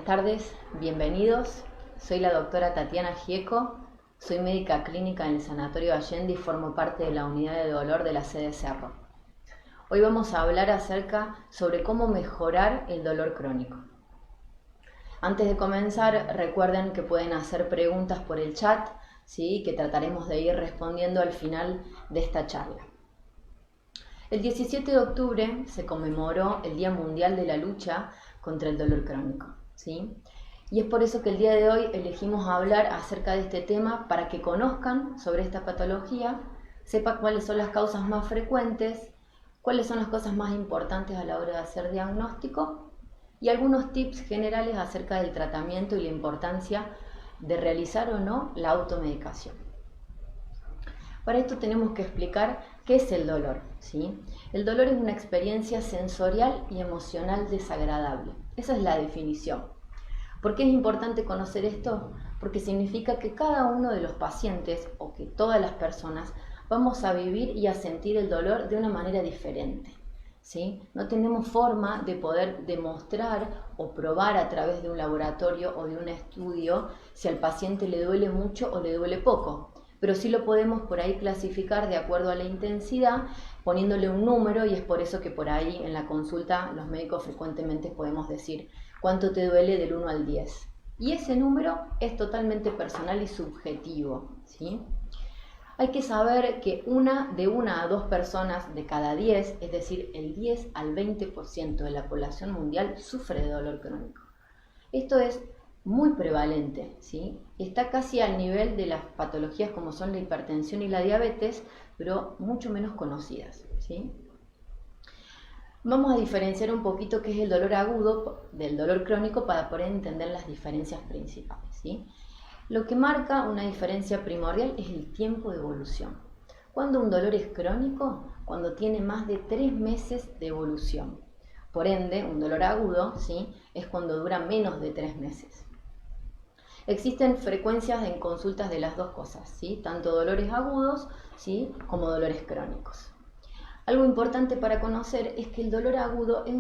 tardes, bienvenidos. Soy la doctora Tatiana Gieco, soy médica clínica en el Sanatorio Allende y formo parte de la unidad de dolor de la sede Cerro. Hoy vamos a hablar acerca sobre cómo mejorar el dolor crónico. Antes de comenzar, recuerden que pueden hacer preguntas por el chat, ¿sí? Que trataremos de ir respondiendo al final de esta charla. El 17 de octubre se conmemoró el Día Mundial de la Lucha contra el Dolor Crónico, ¿sí? Y es por eso que el día de hoy elegimos hablar acerca de este tema para que conozcan sobre esta patología, sepan cuáles son las causas más frecuentes, cuáles son las cosas más importantes a la hora de hacer diagnóstico y algunos tips generales acerca del tratamiento y la importancia de realizar o no la automedicación. Para esto tenemos que explicar qué es el dolor, ¿sí? El dolor es una experiencia sensorial y emocional desagradable. Esa es la definición. ¿Por qué es importante conocer esto? Porque significa que cada uno de los pacientes o que todas las personas vamos a vivir y a sentir el dolor de una manera diferente, ¿sí? No tenemos forma de poder demostrar o probar a través de un laboratorio o de un estudio si al paciente le duele mucho o le duele poco. Pero sí lo podemos por ahí clasificar de acuerdo a la intensidad, poniéndole un número, y es por eso que por ahí en la consulta los médicos frecuentemente podemos decir cuánto te duele del 1 al 10. Y ese número es totalmente personal y subjetivo, ¿sí? Hay que saber que de una a dos personas de cada 10, es decir, el 10 al 20% de la población mundial sufre de dolor crónico. Esto es muy prevalente, ¿sí? Está casi al nivel de las patologías como son la hipertensión y la diabetes, pero mucho menos conocidas, ¿sí? Vamos a diferenciar un poquito qué es el dolor agudo del dolor crónico para poder entender las diferencias principales, ¿sí? Lo que marca una diferencia primordial es el tiempo de evolución. ¿Cuándo un dolor es crónico? Cuando tiene más de 3 meses de evolución. Por ende, un dolor agudo, ¿sí? Es cuando dura menos de 3 meses. Existen frecuencias en consultas de las dos cosas, ¿sí? Tanto dolores agudos, ¿sí? Como dolores crónicos. Algo importante para conocer es que el dolor agudo es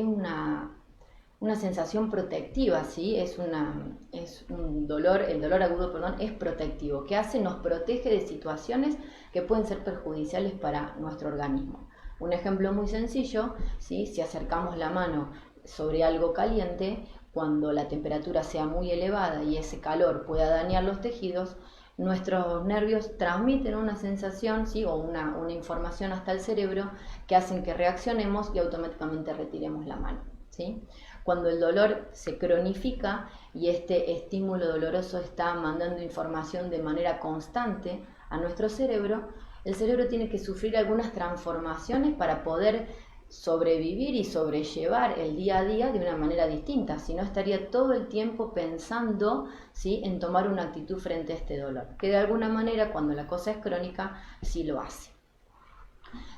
una sensación protectiva, ¿sí? El dolor agudo, perdón, es protectivo. ¿Qué hace? Nos protege de situaciones que pueden ser perjudiciales para nuestro organismo. Un ejemplo muy sencillo, ¿sí? Si acercamos la mano sobre algo caliente, cuando la temperatura sea muy elevada y ese calor pueda dañar los tejidos, nuestros nervios transmiten una sensación, ¿sí? O una información hasta el cerebro que hacen que reaccionemos y automáticamente retiremos la mano, ¿sí? Cuando el dolor se cronifica y este estímulo doloroso está mandando información de manera constante a nuestro cerebro, el cerebro tiene que sufrir algunas transformaciones para poder sobrevivir y sobrellevar el día a día de una manera distinta, si no estaría todo el tiempo pensando, ¿sí? En tomar una actitud frente a este dolor, que de alguna manera cuando la cosa es crónica sí lo hace.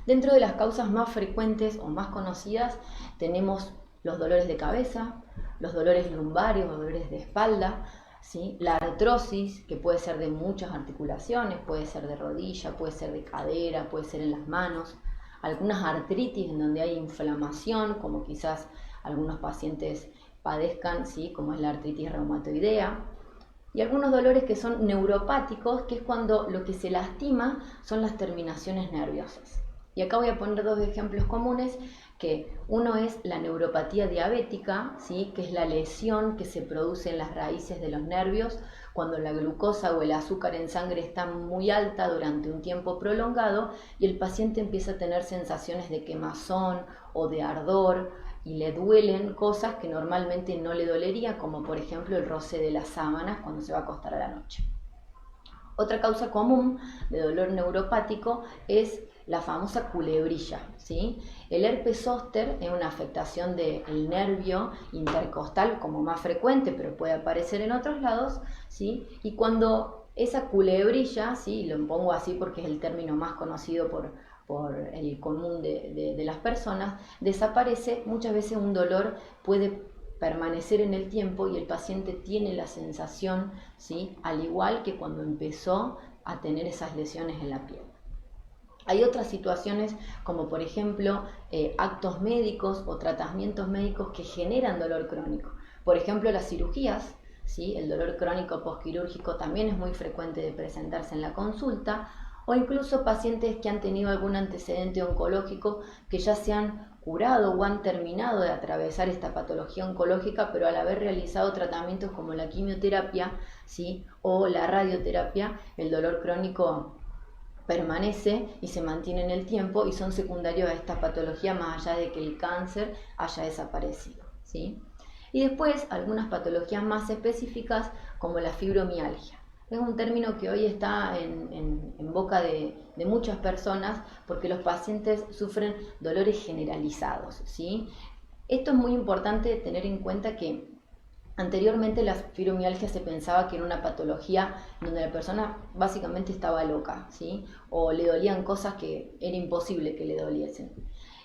Dentro de las causas más frecuentes o más conocidas tenemos los dolores de cabeza, los dolores lumbares o dolores de espalda, ¿sí? La artrosis, que puede ser de muchas articulaciones, puede ser de rodilla, puede ser de cadera, puede ser en las manos, algunas artritis en donde hay inflamación, como quizás algunos pacientes padezcan, ¿sí? Como es la artritis reumatoidea, y algunos dolores que son neuropáticos, que es cuando lo que se lastima son las terminaciones nerviosas. Y acá voy a poner dos ejemplos comunes, que uno es la neuropatía diabética, ¿sí? Que es la lesión que se produce en las raíces de los nervios cuando la glucosa o el azúcar en sangre está muy alta durante un tiempo prolongado y el paciente empieza a tener sensaciones de quemazón o de ardor y le duelen cosas que normalmente no le dolería, como por ejemplo el roce de las sábanas cuando se va a acostar a la noche. Otra causa común de dolor neuropático es la famosa culebrilla, ¿sí? El herpes zóster es una afectación del nervio intercostal como más frecuente, pero puede aparecer en otros lados, ¿sí? Y cuando esa culebrilla, ¿sí? Lo pongo así porque es el término más conocido por el común de las personas, desaparece, muchas veces un dolor puede permanecer en el tiempo y el paciente tiene la sensación, ¿sí? Al igual que cuando empezó a tener esas lesiones en la piel. Hay otras situaciones como por ejemplo actos médicos o tratamientos médicos que generan dolor crónico. Por ejemplo, las cirugías, ¿sí? El dolor crónico posquirúrgico también es muy frecuente de presentarse en la consulta, o incluso pacientes que han tenido algún antecedente oncológico que ya se han curado o han terminado de atravesar esta patología oncológica, pero al haber realizado tratamientos como la quimioterapia, ¿sí? O la radioterapia, el dolor crónico permanece y se mantiene en el tiempo y son secundarios a esta patología más allá de que el cáncer haya desaparecido, ¿sí? Y después algunas patologías más específicas como la fibromialgia. Es un término que hoy está en boca de muchas personas porque los pacientes sufren dolores generalizados, ¿sí? Esto es muy importante tener en cuenta que anteriormente la fibromialgia se pensaba que era una patología donde la persona básicamente estaba loca, ¿sí? O le dolían cosas que era imposible que le doliesen.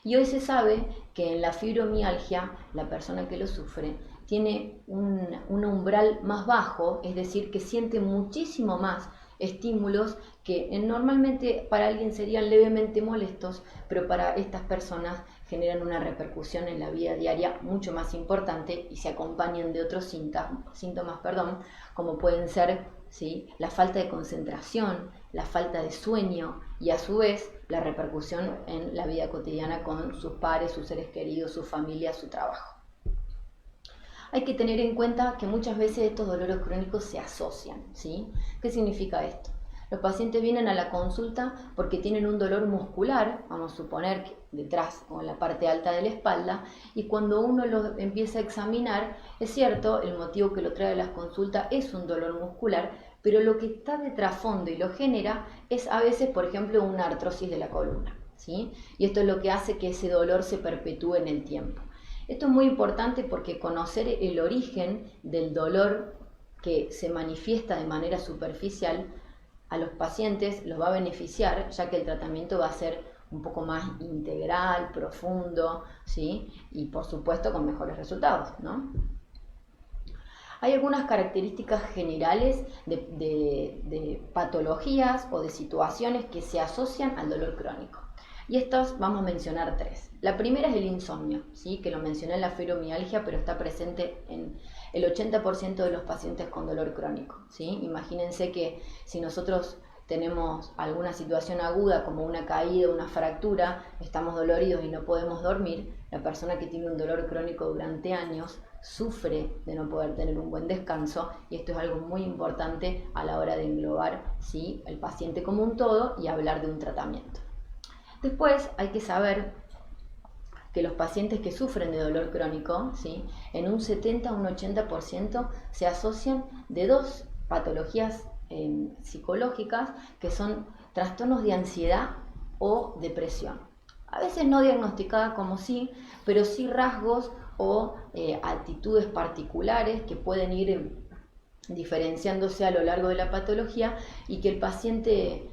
Y hoy se sabe que en la fibromialgia la persona que lo sufre tiene un umbral más bajo, es decir, que siente muchísimo más estímulos que normalmente para alguien serían levemente molestos, pero para estas personas generan una repercusión en la vida diaria mucho más importante y se acompañan de otros síntomas, como pueden ser, ¿sí?, la falta de concentración, la falta de sueño y a su vez la repercusión en la vida cotidiana con sus pares, sus seres queridos, su familia, su trabajo. Hay que tener en cuenta que muchas veces estos dolores crónicos se asocian, ¿sí? ¿Qué significa esto? Los pacientes vienen a la consulta porque tienen un dolor muscular, vamos a suponer que detrás o en la parte alta de la espalda, y cuando uno lo empieza a examinar, es cierto, el motivo que lo trae a las consultas es un dolor muscular, pero lo que está de trasfondo y lo genera es a veces, por ejemplo, una artrosis de la columna, ¿sí? Y esto es lo que hace que ese dolor se perpetúe en el tiempo. Esto es muy importante porque conocer el origen del dolor que se manifiesta de manera superficial a los pacientes los va a beneficiar, ya que el tratamiento va a ser un poco más integral, profundo, ¿sí? Y por supuesto con mejores resultados, ¿no? Hay algunas características generales de patologías o de situaciones que se asocian al dolor crónico. Y estos vamos a mencionar tres. La primera es el insomnio, ¿sí?, que lo mencioné en la fibromialgia, pero está presente en el 80% de los pacientes con dolor crónico, ¿sí? Imagínense que si nosotros tenemos alguna situación aguda como una caída, una fractura, estamos doloridos y no podemos dormir, la persona que tiene un dolor crónico durante años sufre de no poder tener un buen descanso y esto es algo muy importante a la hora de englobar, ¿sí?, el paciente como un todo y hablar de un tratamiento. Después hay que saber que los pacientes que sufren de dolor crónico, ¿sí?, en un 70 a un 80% se asocian de dos patologías psicológicas que son trastornos de ansiedad o depresión. A veces no diagnosticada como sí, pero sí rasgos o actitudes particulares que pueden ir diferenciándose a lo largo de la patología y que el paciente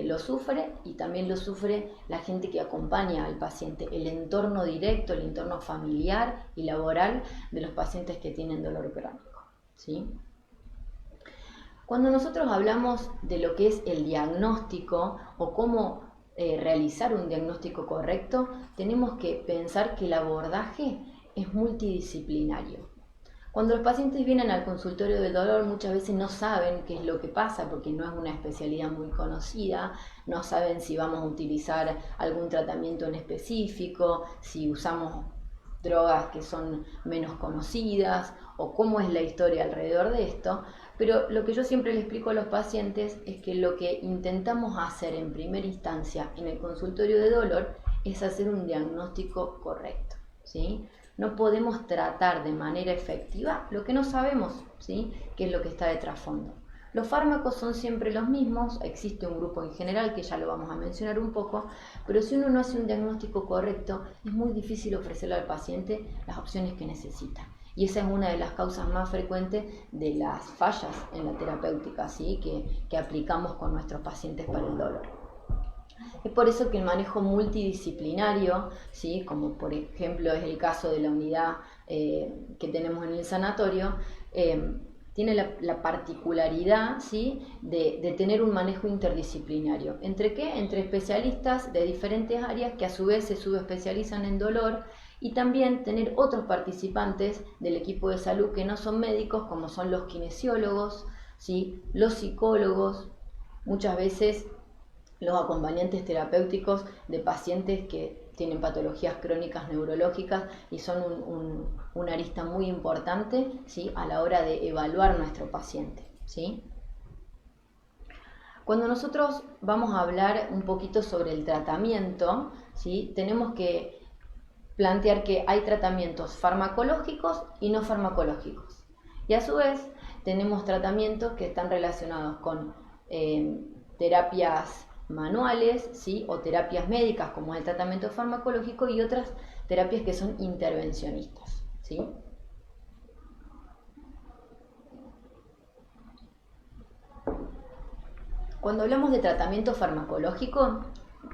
lo sufre y también lo sufre la gente que acompaña al paciente, el entorno directo, el entorno familiar y laboral de los pacientes que tienen dolor crónico, ¿sí? Cuando nosotros hablamos de lo que es el diagnóstico o cómo realizar un diagnóstico correcto, tenemos que pensar que el abordaje es multidisciplinario. Cuando los pacientes vienen al consultorio del dolor muchas veces no saben qué es lo que pasa porque no es una especialidad muy conocida, no saben si vamos a utilizar algún tratamiento en específico, si usamos drogas que son menos conocidas o cómo es la historia alrededor de esto, pero lo que yo siempre le explico a los pacientes es que lo que intentamos hacer en primera instancia en el consultorio de dolor es hacer un diagnóstico correcto, ¿sí? No podemos tratar de manera efectiva lo que no sabemos, ¿sí?, qué es lo que está de trasfondo. Los fármacos son siempre los mismos, existe un grupo en general que ya lo vamos a mencionar un poco, pero si uno no hace un diagnóstico correcto, es muy difícil ofrecerle al paciente las opciones que necesita. Y esa es una de las causas más frecuentes de las fallas en la terapéutica, ¿sí?, que aplicamos con nuestros pacientes para el dolor. Es por eso que el manejo multidisciplinario, ¿sí?, como por ejemplo es el caso de la unidad que tenemos en el sanatorio, tiene la particularidad, ¿sí?, de tener un manejo interdisciplinario. ¿Entre qué? Entre especialistas de diferentes áreas que a su vez se subespecializan en dolor y también tener otros participantes del equipo de salud que no son médicos, como son los kinesiólogos, ¿sí? Los psicólogos, muchas veces los acompañantes terapéuticos de pacientes que tienen patologías crónicas neurológicas y son una arista muy importante, ¿sí? A la hora de evaluar nuestro paciente, ¿sí? Cuando nosotros vamos a hablar un poquito sobre el tratamiento, ¿sí? Tenemos que plantear que hay tratamientos farmacológicos y no farmacológicos. Y a su vez tenemos tratamientos que están relacionados con terapias manuales, ¿sí? O terapias médicas como el tratamiento farmacológico y otras terapias que son intervencionistas, ¿sí? Cuando hablamos de tratamiento farmacológico,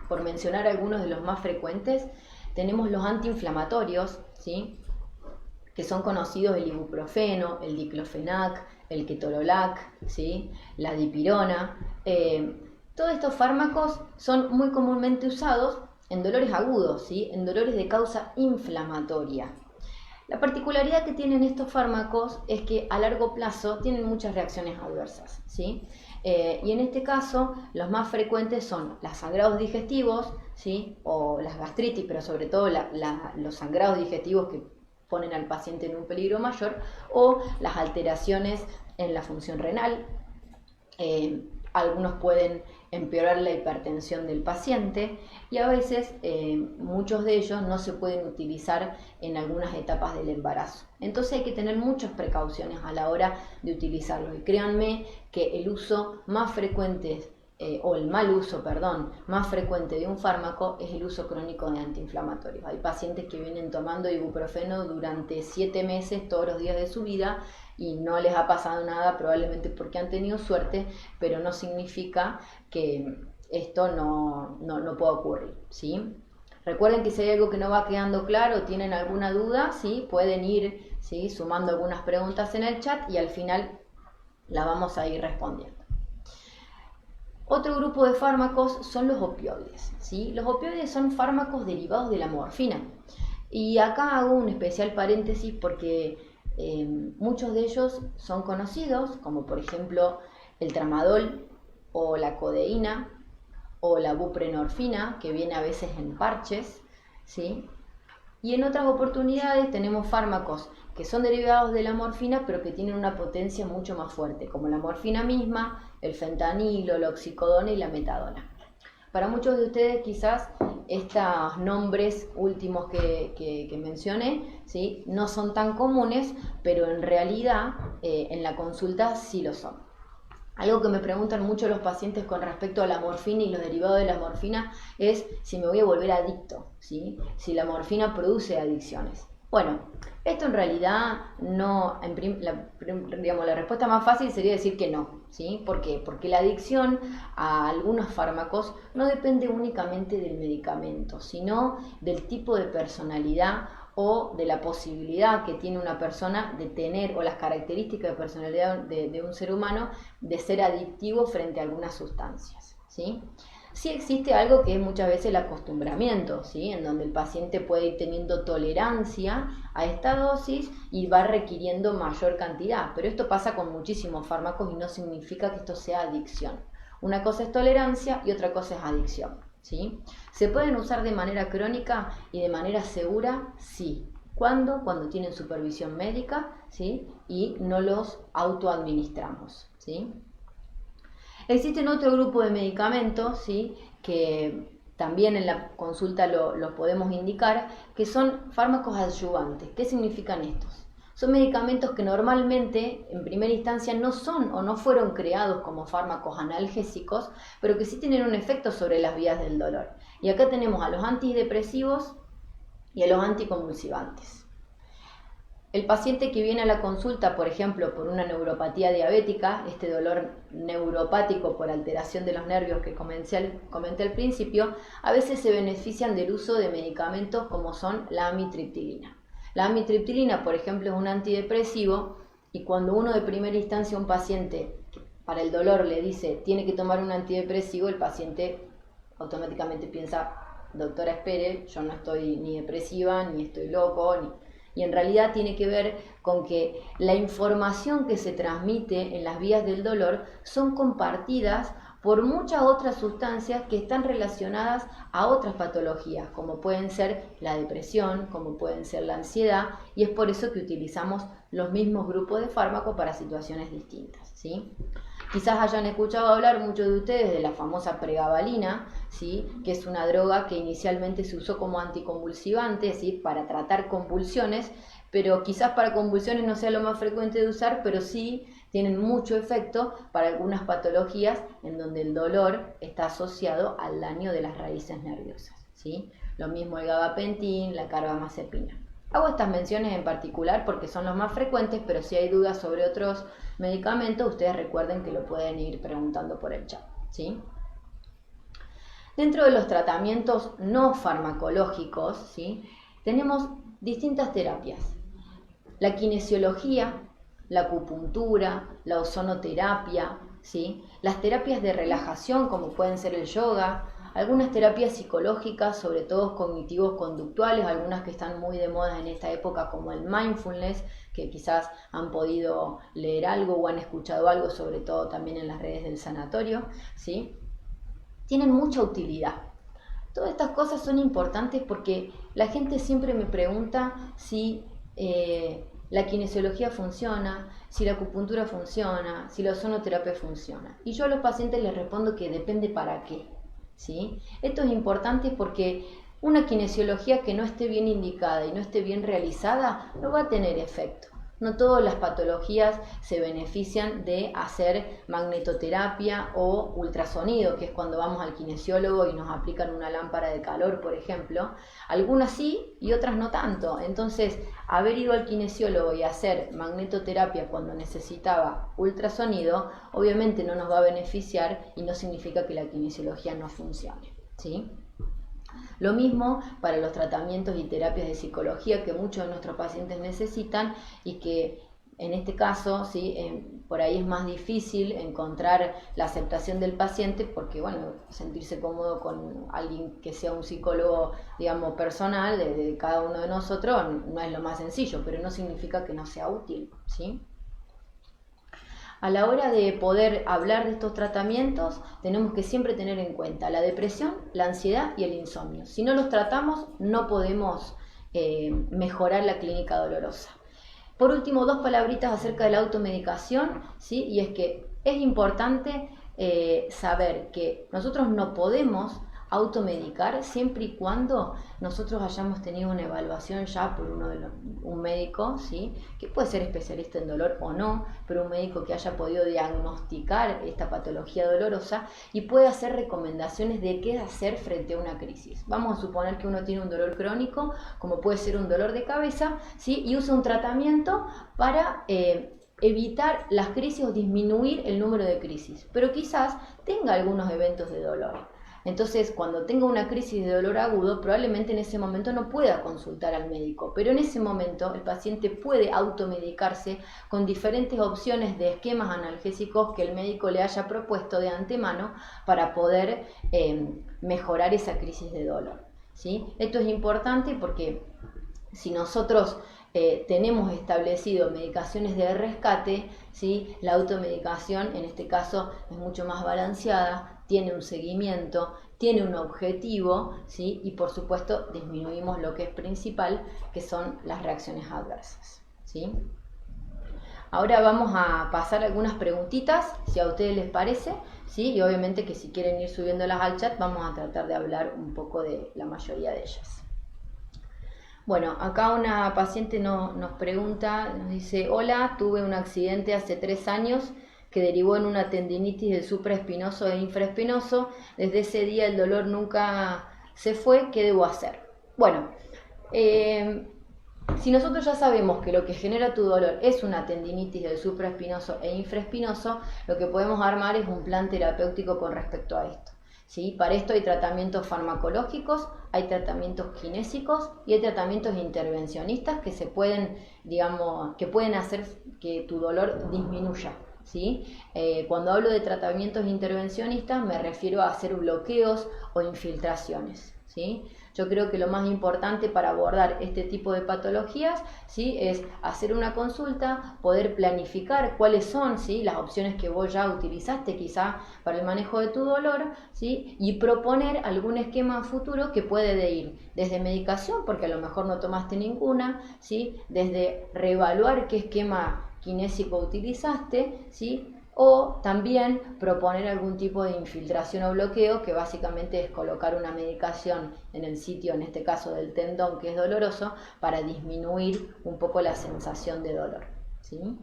por mencionar algunos de los más frecuentes, tenemos los antiinflamatorios, ¿sí? Que son conocidos el ibuprofeno, el diclofenac, el ketorolac, ¿sí? La dipirona. Todos estos fármacos son muy comúnmente usados en dolores agudos, ¿sí? En dolores de causa inflamatoria. La particularidad que tienen estos fármacos es que a largo plazo tienen muchas reacciones adversas, ¿sí? Y en este caso los más frecuentes son los sangrados digestivos, ¿sí? O las gastritis, pero sobre todo los sangrados digestivos que ponen al paciente en un peligro mayor, o las alteraciones en la función renal. Algunos pueden empeorar la hipertensión del paciente y a veces muchos de ellos no se pueden utilizar en algunas etapas del embarazo. Entonces hay que tener muchas precauciones a la hora de utilizarlos. Y créanme que el uso más frecuente, o el mal uso, perdón, más frecuente de un fármaco es el uso crónico de antiinflamatorios. Hay pacientes que vienen tomando ibuprofeno durante 7 meses todos los días de su vida y no les ha pasado nada, probablemente porque han tenido suerte, pero no significa que esto no pueda ocurrir, ¿sí? Recuerden que si hay algo que no va quedando claro o tienen alguna duda, ¿sí? Pueden ir, ¿sí? Sumando algunas preguntas en el chat y al final la vamos a ir respondiendo. Otro grupo de fármacos son los opioides, ¿sí? Los opioides son fármacos derivados de la morfina. Y acá hago un especial paréntesis porque muchos de ellos son conocidos, como por ejemplo el tramadol o la codeína o la buprenorfina, que viene a veces en parches, ¿sí? Y en otras oportunidades tenemos fármacos que son derivados de la morfina, pero que tienen una potencia mucho más fuerte, como la morfina misma, el fentanilo, la oxicodona y la metadona. Para muchos de ustedes quizás estos nombres últimos que mencioné, ¿sí? No son tan comunes, pero en realidad en la consulta sí lo son. Algo que me preguntan mucho los pacientes con respecto a la morfina y los derivados de la morfina es si me voy a volver adicto, ¿sí? Si la morfina produce adicciones. Bueno, esto en realidad no, la respuesta más fácil sería decir que no, ¿sí? ¿Por qué? Porque la adicción a algunos fármacos no depende únicamente del medicamento, sino del tipo de personalidad o de la posibilidad que tiene una persona de tener, o las características de personalidad de un ser humano, de ser adictivo frente a algunas sustancias, ¿sí? Sí existe algo que es muchas veces el acostumbramiento, ¿sí? En donde el paciente puede ir teniendo tolerancia a esta dosis y va requiriendo mayor cantidad, pero esto pasa con muchísimos fármacos y no significa que esto sea adicción. Una cosa es tolerancia y otra cosa es adicción, ¿sí? ¿Se pueden usar de manera crónica y de manera segura? Sí. ¿Cuándo? Cuando tienen supervisión médica, ¿sí? Y no los autoadministramos, ¿sí? Existen otro grupo de medicamentos, ¿sí? Que también en la consulta los podemos indicar, que son fármacos adyuvantes. ¿Qué significan estos? Son medicamentos que normalmente en primera instancia no son o no fueron creados como fármacos analgésicos, pero que sí tienen un efecto sobre las vías del dolor. Y acá tenemos a los antidepresivos y a los anticonvulsivantes. El paciente que viene a la consulta, por ejemplo, por una neuropatía diabética, este dolor neuropático por alteración de los nervios que comenté al principio, a veces se benefician del uso de medicamentos como son la amitriptilina. La amitriptilina, por ejemplo, es un antidepresivo y cuando uno de primera instancia a un paciente para el dolor le dice tiene que tomar un antidepresivo, el paciente automáticamente piensa doctora, espere, yo no estoy ni depresiva, ni estoy loco, y en realidad tiene que ver con que la información que se transmite en las vías del dolor son compartidas por muchas otras sustancias que están relacionadas a otras patologías, como pueden ser la depresión, como pueden ser la ansiedad, y es por eso que utilizamos los mismos grupos de fármacos para situaciones distintas, ¿sí? Quizás hayan escuchado hablar muchos de ustedes de la famosa pregabalina, ¿sí? Que es una droga que inicialmente se usó como anticonvulsivante, ¿sí? Para tratar convulsiones, pero quizás para convulsiones no sea lo más frecuente de usar, pero sí tienen mucho efecto para algunas patologías en donde el dolor está asociado al daño de las raíces nerviosas, ¿sí? Lo mismo el gabapentin, la carbamazepina. Hago estas menciones en particular porque son los más frecuentes, pero si hay dudas sobre otros medicamentos, ustedes recuerden que lo pueden ir preguntando por el chat, ¿sí? Dentro de los tratamientos no farmacológicos, ¿sí? Tenemos distintas terapias. La kinesiología, la acupuntura, la ozonoterapia, ¿sí? Las terapias de relajación como pueden ser el yoga, algunas terapias psicológicas, sobre todo cognitivos conductuales, algunas que están muy de moda en esta época como el mindfulness, que quizás han podido leer algo o han escuchado algo, sobre todo también en las redes del sanatorio, ¿sí? Tienen mucha utilidad. Todas estas cosas son importantes porque la gente siempre me pregunta si la kinesiología funciona, si la acupuntura funciona, si la ozonoterapia funciona. Y yo a los pacientes les respondo que depende para qué, ¿sí? Esto es importante porque una kinesiología que no esté bien indicada y no esté bien realizada no va a tener efecto. No todas las patologías se benefician de hacer magnetoterapia o ultrasonido, que es cuando vamos al kinesiólogo y nos aplican una lámpara de calor, por ejemplo. Algunas sí y otras no tanto. Entonces, haber ido al kinesiólogo y hacer magnetoterapia cuando necesitaba ultrasonido, obviamente no nos va a beneficiar y no significa que la kinesiología no funcione, ¿sí? Lo mismo para los tratamientos y terapias de psicología que muchos de nuestros pacientes necesitan y que en este caso, ¿sí? Por ahí es más difícil encontrar la aceptación del paciente porque, bueno, sentirse cómodo con alguien que sea un psicólogo, digamos, personal de cada uno de nosotros no es lo más sencillo, pero no significa que no sea útil, ¿sí? A la hora de poder hablar de estos tratamientos, tenemos que siempre tener en cuenta la depresión, la ansiedad y el insomnio. Si no los tratamos, no podemos mejorar la clínica dolorosa. Por último, dos palabritas acerca de la automedicación, ¿sí? Y es que es importante saber que nosotros no podemos automedicar siempre y cuando nosotros hayamos tenido una evaluación ya por un médico, ¿sí? Que puede ser especialista en dolor o no, pero un médico que haya podido diagnosticar esta patología dolorosa y puede hacer recomendaciones de qué hacer frente a una crisis. Vamos a suponer que uno tiene un dolor crónico, como puede ser un dolor de cabeza, ¿sí? Y usa un tratamiento para evitar las crisis o disminuir el número de crisis, pero quizás tenga algunos eventos de dolor. Entonces, cuando tenga una crisis de dolor agudo, probablemente en ese momento no pueda consultar al médico, pero en ese momento el paciente puede automedicarse con diferentes opciones de esquemas analgésicos que el médico le haya propuesto de antemano para poder mejorar esa crisis de dolor, ¿sí? Esto es importante porque si nosotros tenemos establecido medicaciones de rescate, ¿sí? La automedicación en este caso es mucho más balanceada, tiene un seguimiento, tiene un objetivo, ¿sí? Y por supuesto disminuimos lo que es principal, que son las reacciones adversas, ¿sí? Ahora vamos a pasar algunas preguntitas, si a ustedes les parece, ¿sí? Y obviamente que si quieren ir subiéndolas al chat, vamos a tratar de hablar un poco de la mayoría de ellas. Bueno, acá una paciente nos pregunta, nos dice: hola, tuve un accidente hace 3 años que derivó en una tendinitis del supraespinoso e infraespinoso. Desde ese día el dolor nunca se fue. ¿Qué debo hacer? Bueno, si nosotros ya sabemos que lo que genera tu dolor es una tendinitis del supraespinoso e infraespinoso, lo que podemos armar es un plan terapéutico con respecto a esto, ¿sí? Para esto hay tratamientos farmacológicos, hay tratamientos kinésicos y hay tratamientos intervencionistas que se pueden, digamos, que pueden hacer que tu dolor disminuya, ¿sí? Cuando hablo de tratamientos intervencionistas me refiero a hacer bloqueos o infiltraciones, ¿sí? Yo creo que lo más importante para abordar este tipo de patologías, ¿sí?, es hacer una consulta, poder planificar cuáles son, ¿sí?, las opciones que vos ya utilizaste quizá para el manejo de tu dolor, ¿sí?, y proponer algún esquema futuro que puede ir desde medicación, porque a lo mejor no tomaste ninguna, ¿sí?, desde reevaluar qué esquema kinésico utilizaste, ¿sí?, o también proponer algún tipo de infiltración o bloqueo, que básicamente es colocar una medicación en el sitio, en este caso del tendón, que es doloroso, para disminuir un poco la sensación de dolor, ¿sí?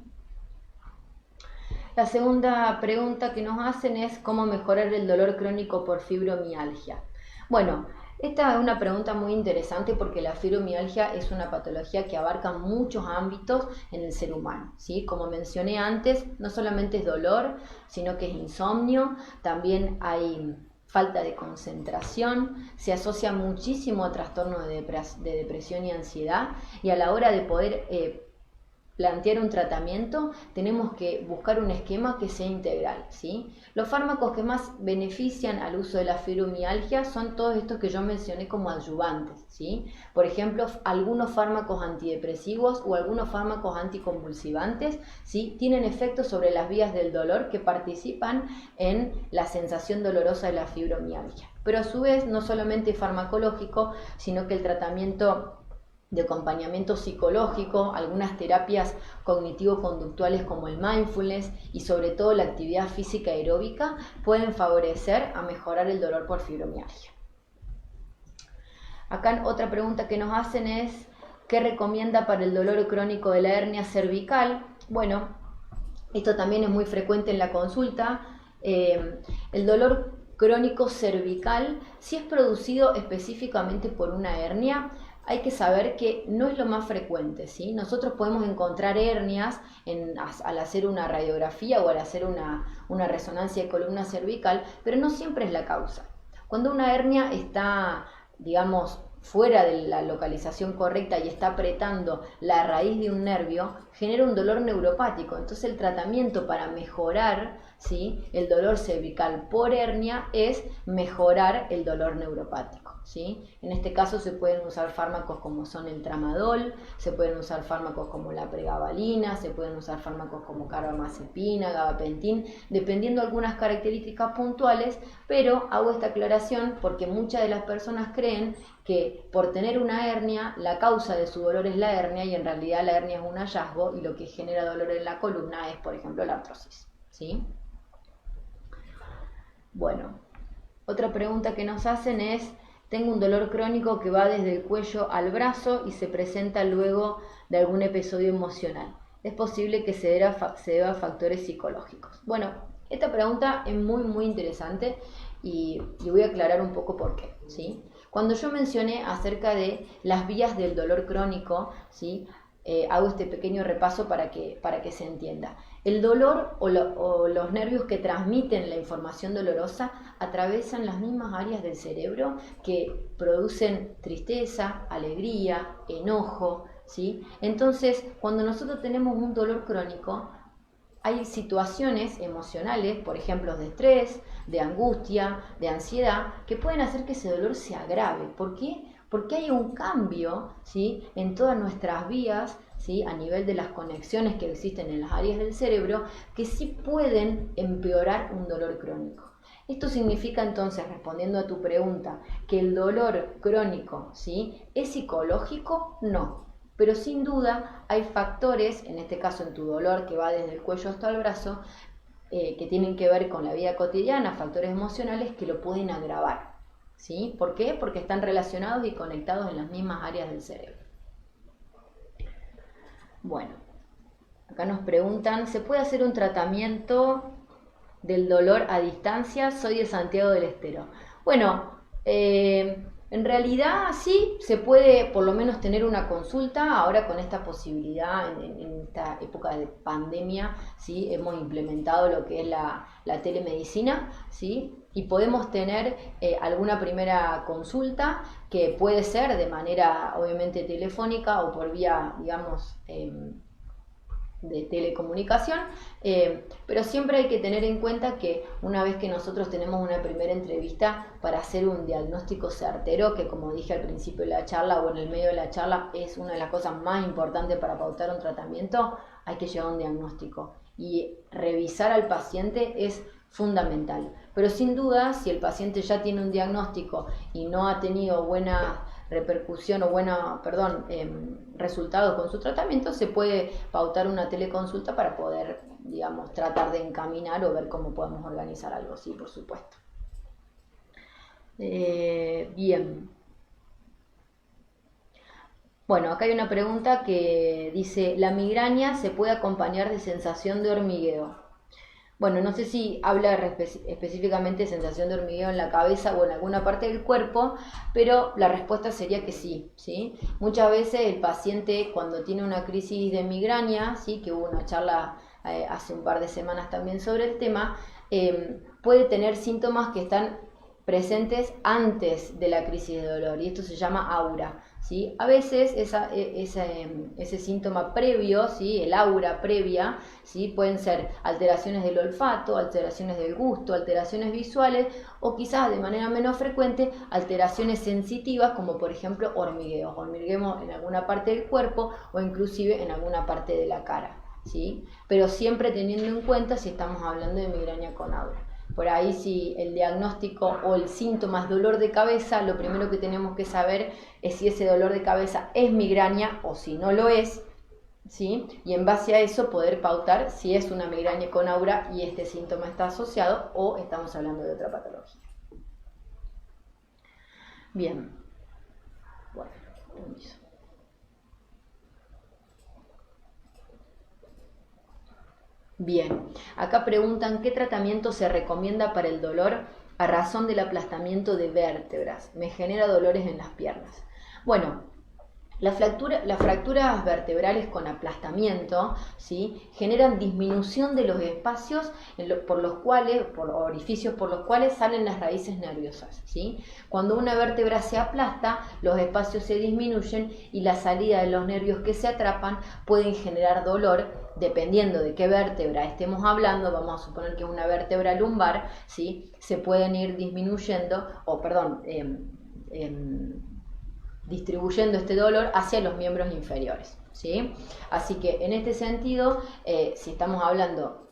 La segunda pregunta que nos hacen es ¿cómo mejorar el dolor crónico por fibromialgia? Bueno, esta es una pregunta muy interesante porque la fibromialgia es una patología que abarca muchos ámbitos en el ser humano, ¿sí? Como mencioné antes, no solamente es dolor, sino que es insomnio, también hay falta de concentración, se asocia muchísimo a trastornos de depresión y ansiedad, y a la hora de poder plantear un tratamiento, tenemos que buscar un esquema que sea integral, ¿sí? Los fármacos que más benefician al uso de la fibromialgia son todos estos que yo mencioné como adyuvantes, ¿sí? Por ejemplo, algunos fármacos antidepresivos o algunos fármacos anticonvulsivantes, ¿sí?, tienen efectos sobre las vías del dolor que participan en la sensación dolorosa de la fibromialgia. Pero a su vez, no solamente farmacológico, sino que el tratamiento de acompañamiento psicológico, algunas terapias cognitivo-conductuales como el mindfulness y sobre todo la actividad física aeróbica pueden favorecer a mejorar el dolor por fibromialgia. Acá otra pregunta que nos hacen es ¿qué recomienda para el dolor crónico de la hernia cervical? Bueno, esto también es muy frecuente en la consulta. El dolor crónico cervical, si es producido específicamente por una hernia, hay que saber que no es lo más frecuente, ¿sí? Nosotros podemos encontrar hernias al hacer una radiografía o al hacer una resonancia de columna cervical, pero no siempre es la causa. Cuando una hernia está, digamos, fuera de la localización correcta y está apretando la raíz de un nervio, genera un dolor neuropático. Entonces el tratamiento para mejorar, ¿sí?, el dolor cervical por hernia es mejorar el dolor neuropático, ¿sí? En este caso se pueden usar fármacos como son el tramadol, se pueden usar fármacos como la pregabalina, se pueden usar fármacos como carbamazepina, gabapentin, dependiendo de algunas características puntuales, pero hago esta aclaración porque muchas de las personas creen que por tener una hernia, la causa de su dolor es la hernia y en realidad la hernia es un hallazgo y lo que genera dolor en la columna es, por ejemplo, la artrosis, ¿sí? Bueno, otra pregunta que nos hacen es tengo un dolor crónico que va desde el cuello al brazo y se presenta luego de algún episodio emocional. ¿Es posible que se deba a factores psicológicos? Bueno, esta pregunta es muy interesante y voy a aclarar un poco por qué, ¿sí? Cuando yo mencioné acerca de las vías del dolor crónico, ¿sí?, hago este pequeño repaso para que se entienda. El dolor o los nervios que transmiten la información dolorosa atraviesan las mismas áreas del cerebro que producen tristeza, alegría, enojo, ¿sí? Entonces, cuando nosotros tenemos un dolor crónico, hay situaciones emocionales, por ejemplo, de estrés, de angustia, de ansiedad, que pueden hacer que ese dolor se agrave. ¿Por qué? Porque hay un cambio, ¿sí?, en todas nuestras vías, ¿sí?, a nivel de las conexiones que existen en las áreas del cerebro, que sí pueden empeorar un dolor crónico. Esto significa entonces, respondiendo a tu pregunta, que el dolor crónico, ¿sí?, ¿es psicológico? No. Pero sin duda hay factores, en este caso en tu dolor que va desde el cuello hasta el brazo, que tienen que ver con la vida cotidiana, factores emocionales que lo pueden agravar, ¿sí? ¿Por qué? Porque están relacionados y conectados en las mismas áreas del cerebro. Bueno, acá nos preguntan, ¿se puede hacer un tratamiento del dolor a distancia? Soy de Santiago del Estero. Bueno, en realidad sí, se puede por lo menos tener una consulta. Ahora con esta posibilidad, en esta época de pandemia, ¿sí?, hemos implementado lo que es la telemedicina, ¿sí?, y podemos tener alguna primera consulta que puede ser de manera obviamente telefónica o por vía, digamos, de telecomunicación, pero siempre hay que tener en cuenta que una vez que nosotros tenemos una primera entrevista para hacer un diagnóstico certero, que como dije al principio de la charla o en el medio de la charla es una de las cosas más importantes para pautar un tratamiento, hay que llevar un diagnóstico y revisar al paciente es fundamental. Pero sin duda, si el paciente ya tiene un diagnóstico y no ha tenido buena repercusión o resultados con su tratamiento, se puede pautar una teleconsulta para poder, digamos, tratar de encaminar o ver cómo podemos organizar algo así, por supuesto. Bien. Bueno, acá hay una pregunta que dice, ¿la migraña se puede acompañar de sensación de hormigueo? Bueno, no sé si habla específicamente de sensación de hormigueo en la cabeza o en alguna parte del cuerpo, pero la respuesta sería que sí, ¿sí? Muchas veces el paciente cuando tiene una crisis de migraña, ¿sí? Que hubo una charla hace un par de semanas también sobre el tema, puede tener síntomas que están presentes antes de la crisis de dolor y esto se llama aura, ¿sí? A veces ese síntoma previo, ¿sí? El aura previa, ¿sí? Pueden ser alteraciones del olfato, alteraciones del gusto, alteraciones visuales o quizás de manera menos frecuente alteraciones sensitivas como por ejemplo hormigueos en alguna parte del cuerpo o inclusive en alguna parte de la cara, ¿sí? Pero siempre teniendo en cuenta si estamos hablando de migraña con aura. Por ahí si el diagnóstico o el síntoma es dolor de cabeza, lo primero que tenemos que saber es si ese dolor de cabeza es migraña o si no lo es, ¿sí? Y en base a eso poder pautar si es una migraña con aura y este síntoma está asociado o estamos hablando de otra patología. Bien. Bueno, permiso. Bien, acá preguntan qué tratamiento se recomienda para el dolor a razón del aplastamiento de vértebras. Me genera dolores en las piernas. Bueno, las fracturas vertebrales con aplastamiento, ¿sí? Generan disminución de los espacios por orificios por los cuales salen las raíces nerviosas, ¿sí? Cuando una vértebra se aplasta, los espacios se disminuyen y la salida de los nervios que se atrapan pueden generar dolor. Dependiendo de qué vértebra estemos hablando, vamos a suponer que es una vértebra lumbar, ¿sí? Se pueden ir disminuyendo, distribuyendo este dolor hacia los miembros inferiores, ¿sí? Así que en este sentido, si estamos hablando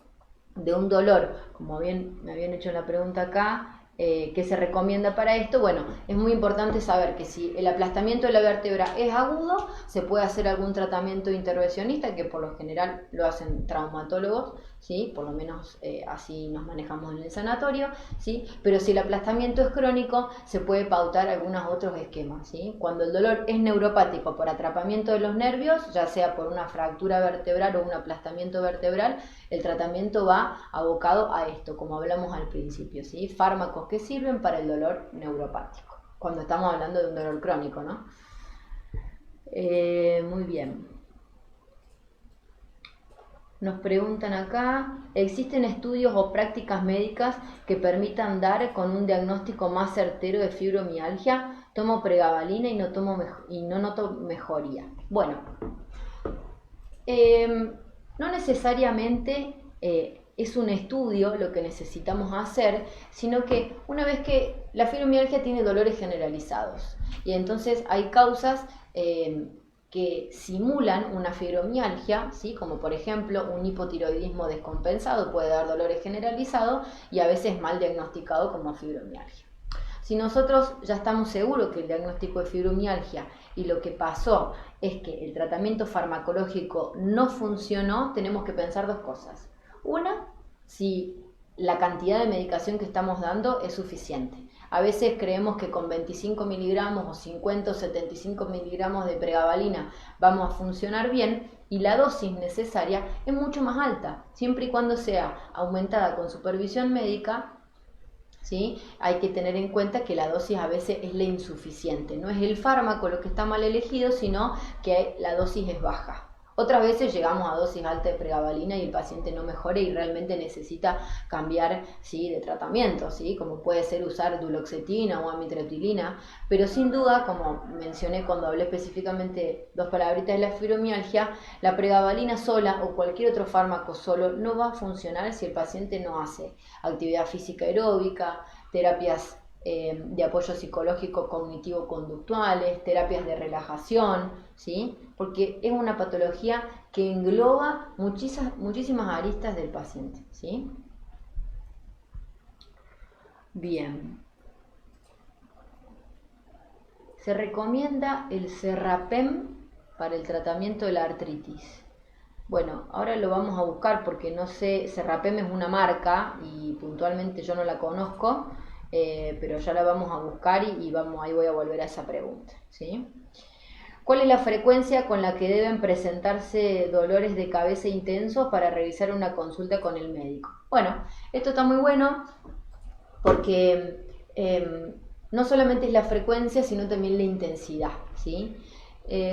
de un dolor, como bien me habían hecho la pregunta acá, ¿qué se recomienda para esto? Bueno, es muy importante saber que si el aplastamiento de la vértebra es agudo, se puede hacer algún tratamiento intervencionista, que por lo general lo hacen traumatólogos, ¿sí? Por lo menos así nos manejamos en el sanatorio, ¿sí? Pero si el aplastamiento es crónico, se puede pautar algunos otros esquemas, ¿sí? Cuando el dolor es neuropático por atrapamiento de los nervios, ya sea por una fractura vertebral o un aplastamiento vertebral, el tratamiento va abocado a esto, como hablamos al principio, ¿sí? Fármacos que sirven para el dolor neuropático, cuando estamos hablando de un dolor crónico, ¿no? Muy bien. Nos preguntan acá, ¿existen estudios o prácticas médicas que permitan dar con un diagnóstico más certero de fibromialgia? Tomo pregabalina y no noto mejoría. Bueno, no necesariamente es un estudio lo que necesitamos hacer, sino que una vez que la fibromialgia tiene dolores generalizados y entonces hay causas que simulan una fibromialgia, ¿sí? Como por ejemplo un hipotiroidismo descompensado puede dar dolores generalizados y a veces mal diagnosticado como fibromialgia. Si nosotros ya estamos seguros que el diagnóstico de fibromialgia y lo que pasó es que el tratamiento farmacológico no funcionó, tenemos que pensar dos cosas. Una, si la cantidad de medicación que estamos dando es suficiente. A veces creemos que con 25 miligramos o 50 o 75 miligramos de pregabalina vamos a funcionar bien y la dosis necesaria es mucho más alta, siempre y cuando sea aumentada con supervisión médica. ¿Sí? Hay que tener en cuenta que la dosis a veces es la insuficiente, no es el fármaco lo que está mal elegido, sino que la dosis es baja Otras veces llegamos a dosis altas de pregabalina y el paciente no mejora y realmente necesita cambiar, ¿sí?, de tratamiento, ¿sí?, como puede ser usar duloxetina o amitriptilina, pero sin duda, como mencioné cuando hablé específicamente dos palabritas de la fibromialgia, la pregabalina sola o cualquier otro fármaco solo no va a funcionar si el paciente no hace actividad física aeróbica, terapias de apoyo psicológico cognitivo-conductuales, terapias de relajación, ¿sí?, porque es una patología que engloba muchísimas aristas del paciente, ¿sí? Bien. Se recomienda el Serrapem para el tratamiento de la artritis. Bueno, ahora lo vamos a buscar porque no sé, Serrapem es una marca y puntualmente yo no la conozco, pero ya la vamos a buscar y ahí voy a volver a esa pregunta, ¿sí? ¿Cuál es la frecuencia con la que deben presentarse dolores de cabeza intensos para realizar una consulta con el médico? Bueno, esto está muy bueno porque no solamente es la frecuencia, sino también la intensidad, ¿sí?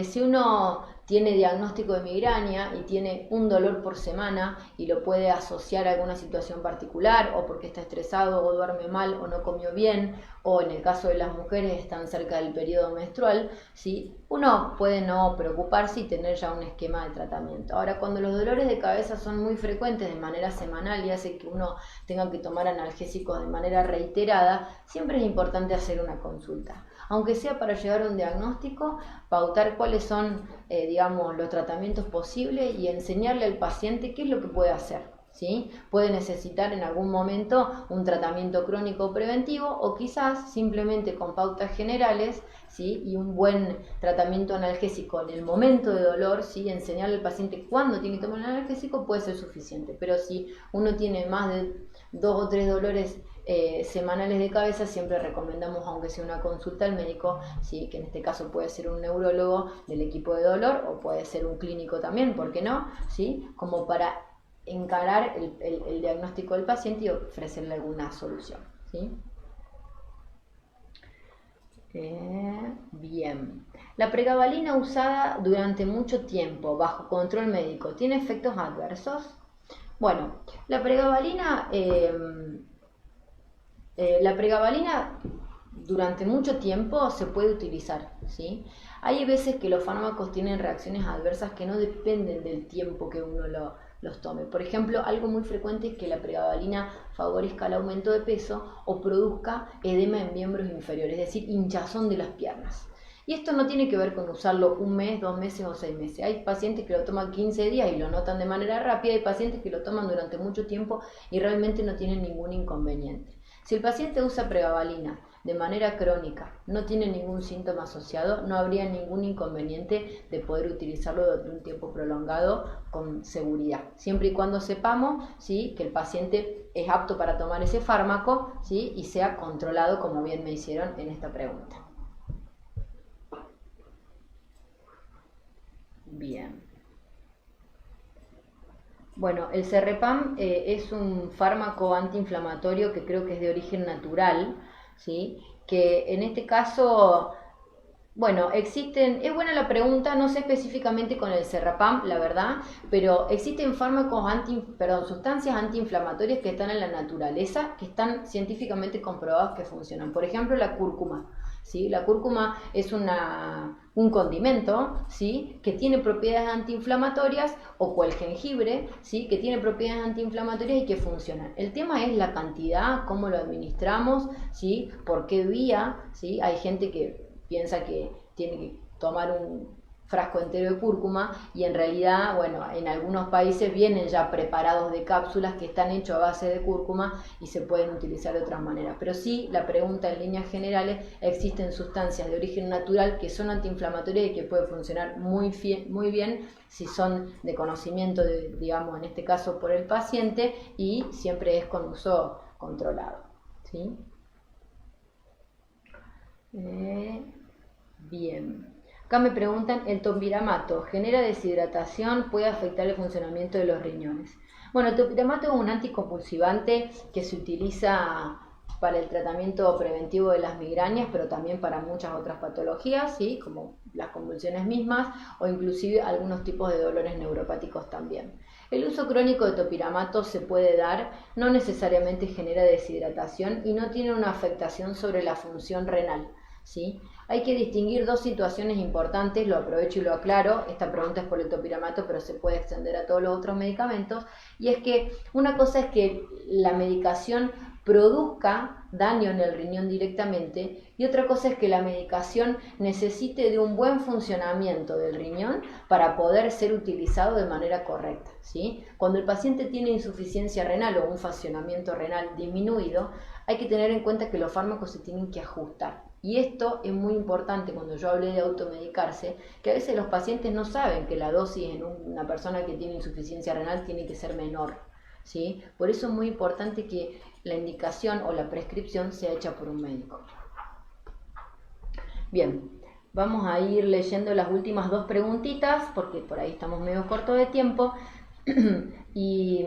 Si uno tiene diagnóstico de migraña y tiene un dolor por semana y lo puede asociar a alguna situación particular, o porque está estresado o duerme mal o no comió bien, o en el caso de las mujeres están cerca del periodo menstrual, ¿sí?, uno puede no preocuparse y tener ya un esquema de tratamiento. Ahora, cuando los dolores de cabeza son muy frecuentes de manera semanal y hace que uno tenga que tomar analgésicos de manera reiterada, siempre es importante hacer una consulta, aunque sea para llegar a un diagnóstico, pautar cuáles son, digamos, los tratamientos posibles y enseñarle al paciente qué es lo que puede hacer, ¿sí? Puede necesitar en algún momento un tratamiento crónico preventivo o quizás simplemente con pautas generales, ¿sí?, y un buen tratamiento analgésico en el momento de dolor, ¿sí?, enseñarle al paciente cuándo tiene que tomar el analgésico puede ser suficiente, pero si uno tiene más de 2 o 3 dolores semanales de cabeza, siempre recomendamos, aunque sea una consulta al médico, ¿sí?, que en este caso puede ser un neurólogo del equipo de dolor o puede ser un clínico también, ¿por qué no?, ¿sí?, como para encarar el diagnóstico del paciente y ofrecerle alguna solución, ¿sí? Bien. La pregabalina usada durante mucho tiempo bajo control médico, ¿tiene efectos adversos? Bueno, la pregabalina durante mucho tiempo se puede utilizar, ¿sí? Hay veces que los fármacos tienen reacciones adversas que no dependen del tiempo que uno los tome. Por ejemplo, algo muy frecuente es que la pregabalina favorezca el aumento de peso o produzca edema en miembros inferiores, es decir, hinchazón de las piernas. Y esto no tiene que ver con usarlo 1 mes, 2 meses o 6 meses. Hay pacientes que lo toman 15 días y lo notan de manera rápida, hay pacientes que lo toman durante mucho tiempo y realmente no tienen ningún inconveniente. Si el paciente usa pregabalina de manera crónica, no tiene ningún síntoma asociado, no habría ningún inconveniente de poder utilizarlo durante un tiempo prolongado con seguridad, siempre y cuando sepamos, ¿sí?, que el paciente es apto para tomar ese fármaco, ¿sí?, y sea controlado, como bien me hicieron en esta pregunta. Bien. Bueno, el Serrapem es un fármaco antiinflamatorio que creo que es de origen natural, ¿sí?, que en este caso, bueno, es buena la pregunta, no sé específicamente con el Serrapem, la verdad, pero existen sustancias antiinflamatorias que están en la naturaleza, que están científicamente comprobados que funcionan. Por ejemplo, la cúrcuma, ¿sí? La cúrcuma es un condimento, ¿sí?, que tiene propiedades antiinflamatorias, o el jengibre, ¿sí?, que tiene propiedades antiinflamatorias y que funcionan. El tema es la cantidad, cómo lo administramos, ¿sí?, por qué vía, ¿sí? Hay gente que piensa que tiene que tomar un frasco entero de cúrcuma y en realidad, bueno, en algunos países vienen ya preparados de cápsulas que están hechos a base de cúrcuma y se pueden utilizar de otras maneras. Pero sí, la pregunta en líneas generales, existen sustancias de origen natural que son antiinflamatorias y que pueden funcionar muy bien si son de conocimiento, digamos, en este caso por el paciente, y siempre es con uso controlado, ¿sí? Bien. Acá me preguntan, ¿el topiramato genera deshidratación? ¿Puede afectar el funcionamiento de los riñones? Bueno, el topiramato es un anticonvulsivante que se utiliza para el tratamiento preventivo de las migrañas, pero también para muchas otras patologías, ¿sí? Como las convulsiones mismas o inclusive algunos tipos de dolores neuropáticos también. El uso crónico de topiramato se puede dar, no necesariamente genera deshidratación y no tiene una afectación sobre la función renal, ¿sí? Hay que distinguir dos situaciones importantes, lo aprovecho y lo aclaro, esta pregunta es por el topiramato, pero se puede extender a todos los otros medicamentos, y es que una cosa es que la medicación produzca daño en el riñón directamente y otra cosa es que la medicación necesite de un buen funcionamiento del riñón para poder ser utilizado de manera correcta, ¿sí? Cuando el paciente tiene insuficiencia renal o un funcionamiento renal disminuido, hay que tener en cuenta que los fármacos se tienen que ajustar. Y esto es muy importante cuando yo hablé de automedicarse, que a veces los pacientes no saben que la dosis en una persona que tiene insuficiencia renal tiene que ser menor, ¿sí? Por eso es muy importante que la indicación o la prescripción sea hecha por un médico. Bien, vamos a ir leyendo las últimas dos preguntitas, porque por ahí estamos medio cortos de tiempo. Y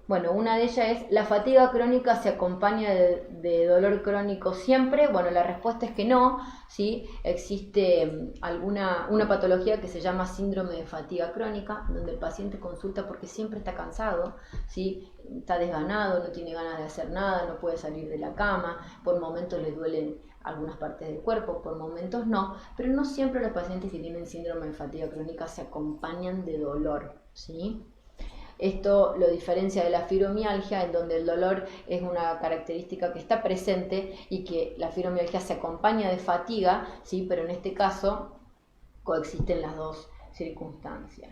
bueno, una de ellas es, ¿la fatiga crónica se acompaña de dolor crónico siempre? Bueno, la respuesta es que no, ¿sí? Existe una patología que se llama síndrome de fatiga crónica, donde el paciente consulta porque siempre está cansado, ¿sí? Está desganado, no tiene ganas de hacer nada, no puede salir de la cama, por momentos le duelen algunas partes del cuerpo, por momentos no, pero no siempre los pacientes que tienen síndrome de fatiga crónica se acompañan de dolor, ¿sí? Esto lo diferencia de la fibromialgia, en donde el dolor es una característica que está presente y que la fibromialgia se acompaña de fatiga, ¿sí? Pero en este caso coexisten las dos circunstancias.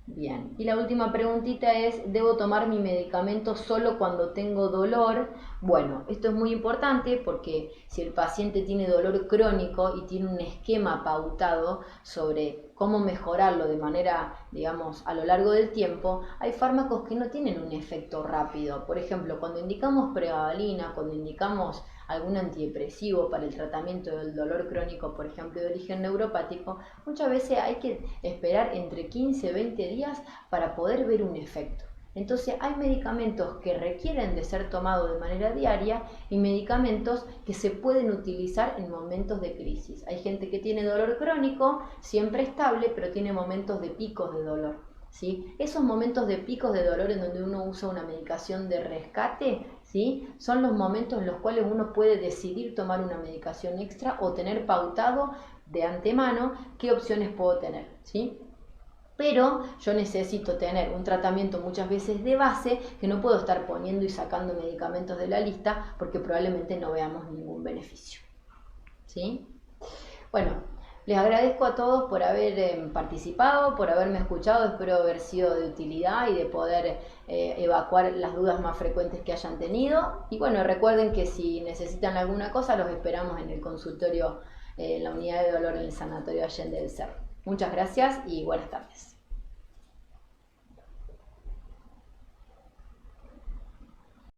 Bien, y la última preguntita es, ¿debo tomar mi medicamento solo cuando tengo dolor? Bueno, esto es muy importante porque si el paciente tiene dolor crónico y tiene un esquema pautado sobre cómo mejorarlo de manera, digamos, a lo largo del tiempo, hay fármacos que no tienen un efecto rápido. Por ejemplo, cuando indicamos pregabalina, cuando indicamos algún antidepresivo para el tratamiento del dolor crónico, por ejemplo, de origen neuropático, muchas veces hay que esperar entre 15 y 20 días para poder ver un efecto. Entonces hay medicamentos que requieren de ser tomados de manera diaria y medicamentos que se pueden utilizar en momentos de crisis. Hay gente que tiene dolor crónico, siempre estable, pero tiene momentos de picos de dolor, ¿sí? Esos momentos de picos de dolor en donde uno usa una medicación de rescate, ¿sí? Son los momentos en los cuales uno puede decidir tomar una medicación extra o tener pautado de antemano qué opciones puedo tener, ¿sí? Pero yo necesito tener un tratamiento muchas veces de base que no puedo estar poniendo y sacando medicamentos de la lista porque probablemente no veamos ningún beneficio, ¿sí? Bueno, les agradezco a todos por haber participado, por haberme escuchado, espero haber sido de utilidad y de poder evacuar las dudas más frecuentes que hayan tenido. Y bueno, recuerden que si necesitan alguna cosa, los esperamos en el consultorio, en la unidad de dolor en el Sanatorio Allende del Cerro. Muchas gracias y buenas tardes.